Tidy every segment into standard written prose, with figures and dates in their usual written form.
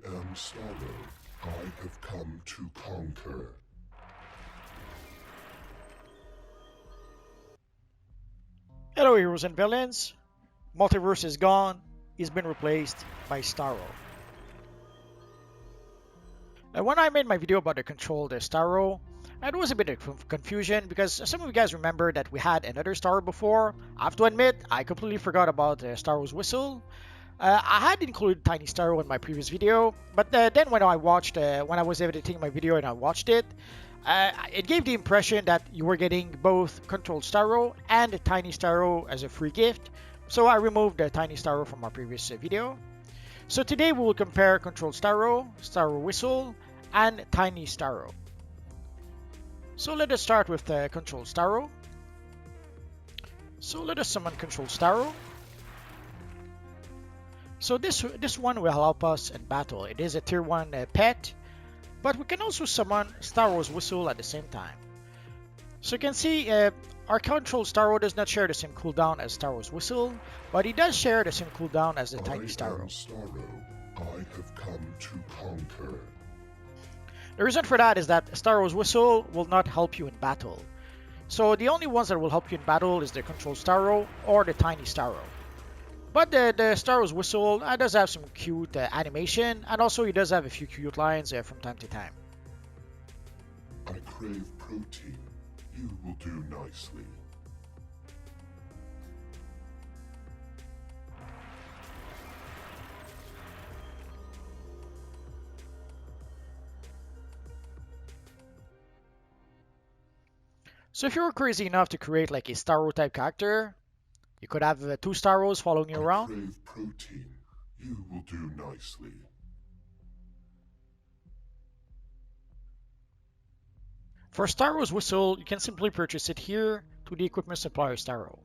am Starro. I have come to conquer. Hello heroes and villains. Multiverse is gone. He's been replaced by Starro. Now, when I made my video about the controlled Starro, there was a bit of confusion because some of you guys remember that we had another Starro before. I have to admit, I completely forgot about Starro's whistle. I had included Tiny Starro in my previous video, but then when I was editing my video and I watched it, it gave the impression that you were getting both Controlled Starro and Tiny Starro as a free gift. So I removed Tiny Starro from our previous video. So today we will compare Controlled Starro, Starro Whistle, and Tiny Starro. So let us start with Controlled Starro. So let us summon Controlled Starro. So this one will help us in battle. It is a tier 1 pet, but we can also summon Starro's Whistle at the same time. So you can see our Controlled Starro does not share the same cooldown as Starro's Whistle, but he does share the same cooldown as the Tiny Starro. Starro. I have come to conquer. The reason for that is that Starro's Whistle will not help you in battle. So the only ones that will help you in battle is the Controlled Starro or the Tiny Starro. But the Starro's Whistle does have some cute animation, and also he does have a few cute lines from time to time. I crave protein. You will do nicely. So if you're crazy enough to create like a Starro type character, you could have 2 Starros following you around. I crave protein. You will do nicely. For Starro's Whistle, you can simply purchase it here to the equipment supplier Starro.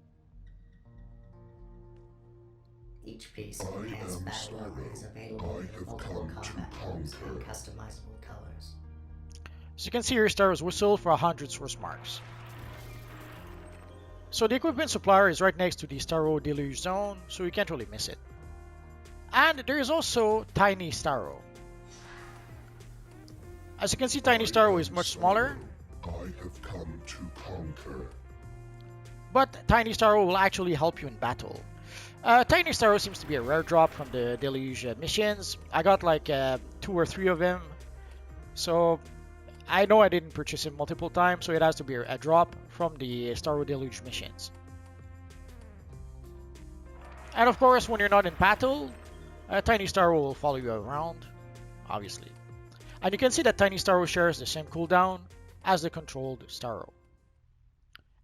Each piece of enhanced battle is available in multiple combat modes and customizable colors. So you can see here Starro's Whistle for 100 source marks. So the equipment supplier is right next to the Starro Deluge Zone, so you can't really miss it. And there is also Tiny Starro. As you can see, Tiny Starro is much smaller. I have come to conquer. But Tiny Starro will actually help you in battle. Tiny Starro seems to be a rare drop from the Deluge missions. I got like 2 or 3 of them. So I know I didn't purchase him multiple times, so it has to be a drop from the Starro Deluge missions. And of course, when you're not in battle, Tiny Starro will follow you around, obviously. And you can see that Tiny Starro shares the same cooldown as the Controlled Starro.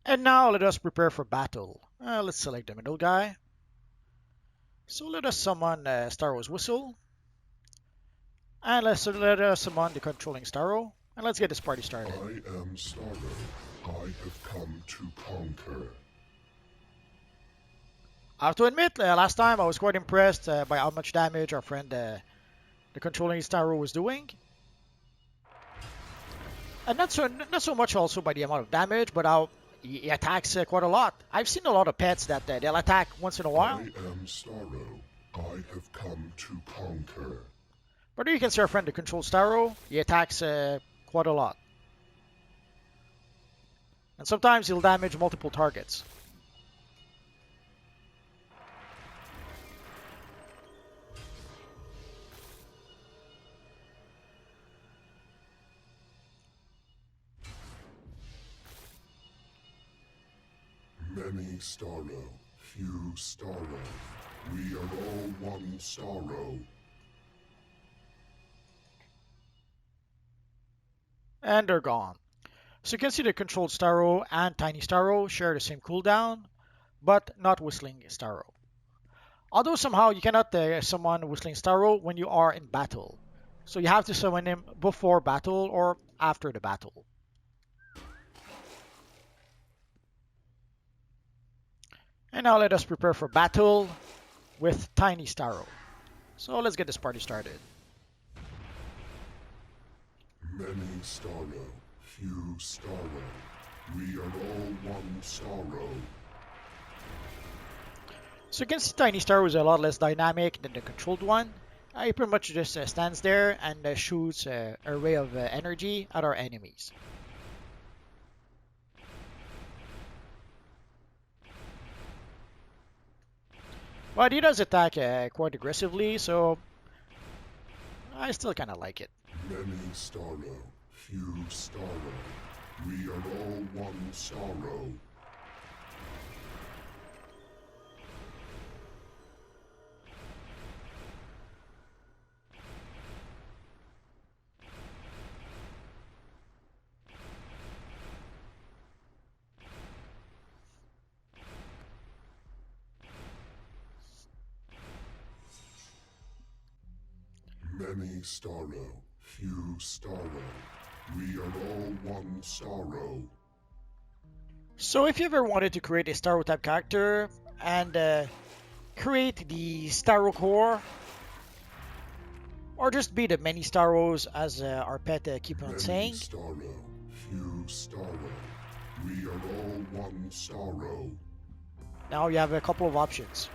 And now let us prepare for battle. Let's select the middle guy. So let us summon Starro's Whistle. And let us summon the Controlling Starro. And let's get this party started. I am Starro. I have come to conquer. I have to admit, last time I was quite impressed by how much damage our friend the Controlling Starro was doing. And not so much also by the amount of damage, but how he attacks quite a lot. I've seen a lot of pets that they'll attack once in a while. I am Starro. I have come to conquer. But here you can see our friend the Controlled Starro. He attacks quite a lot. And sometimes he'll damage multiple targets. Many Starro, few Starro. We are all one Starro. And they're gone. So you can see the Controlled Starro and Tiny Starro share the same cooldown, but not Whistling Starro. Although somehow you cannot summon Whistling Starro when you are in battle. So you have to summon him before battle or after the battle. And now let us prepare for battle with Tiny Starro. So let's get this party started. Many Starro, few Starro. We are all one Starro. So you can see Tiny Starro is a lot less dynamic than the controlled one. He pretty much just stands there and shoots a ray of energy at our enemies. But he does attack quite aggressively, so I still kind of like it. Many Starro, few Starro. We are all one Starro. Many Starro, few Starro. We are all one Starro. So if you ever wanted to create a Starro type character and create the Starro core, or just be the many Starros as our pet keep on Many saying, Starro, few Starro. We are all one Starro. now you have a couple of options.